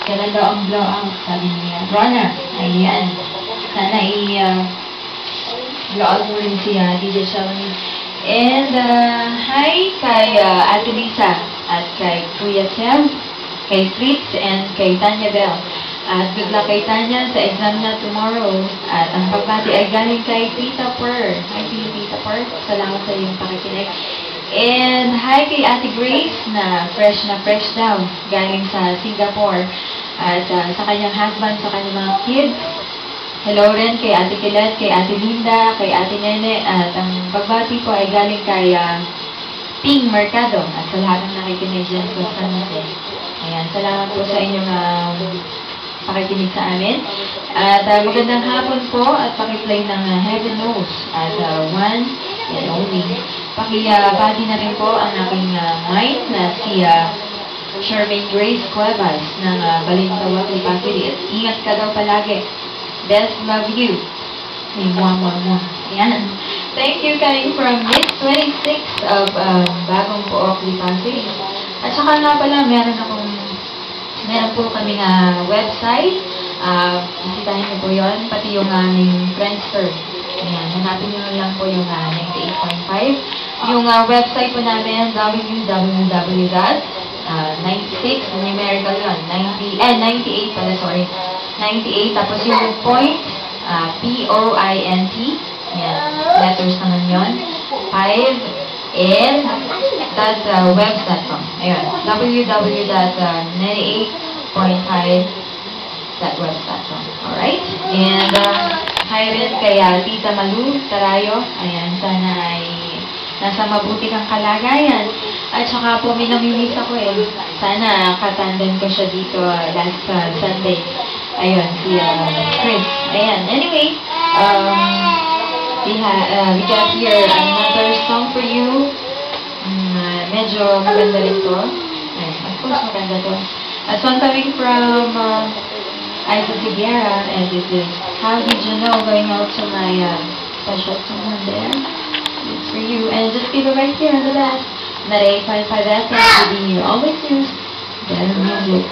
Kailan daw ang blowout, sabi niya. Rona, ayan. Sana blowout mo rin si DJ Shelly. And hi kay Ate Lisa at kay Kuya Sem, kay Fritz, and kay Tanya Bell. At good luck kay Tanya sa exam niya tomorrow. At ang pagbati ay galing kay Tita Per. Hi Tita Per, salamat sa iyong pakikinig. And hi kay Ate Grace na fresh daw, galing sa Singapore. At sa kanyang husband, sa kanyang mga kids. Hello rin kay Ate Kilet, kay Ate Linda, kay Ate Nene. At ang pagbati po ay galing kay Ping Mercado. At sa lahat ng nakikinig dyan sa San Jose. Ayan, salamat po sa inyong pakikinig sa amin. At magandang hapon po at pakiplay ng Heaven Knows at one and only. Pakibati na rin po ang aking mind na si Charmaine Grace Cuevas ng Balintawak, Lipa City. At ingat ka daw palagi. Best love you. May mua. Yan. Thank you coming from Miss 26 of Bagong Pook, Lipa City. At saka nga pala, meron po kaming website. Bisitahin niyo po yun. Pati yung aming Friendster. Ayan, hanapin niyo lang po yung 98.5. Yung website po namin, www.96, numerical yun, 98 pala, sorry. 98, tapos yung point, P-O-I-N-T. Ayan, letters naman yun. 5, and webs.com. Ayun, www.98.5.webs.com. Alright? And hi rin kay Tita Malu Tarayo. Ayan, sana ay nasa mabuti kang kalagayan. At saka po, may namimiss ako eh. Sana katandan ko siya dito last Sunday. Ayun, si Chris. Ayan, anyway, we got here another song for you. Medyo maganda rin to. Ayan, of course, maganda to. A song coming from Isa Figuera, and this is How Did You Know, going out to my special someone there. It's for you. And just keep it right here on the back. That 855 FM, giving you always news, better music.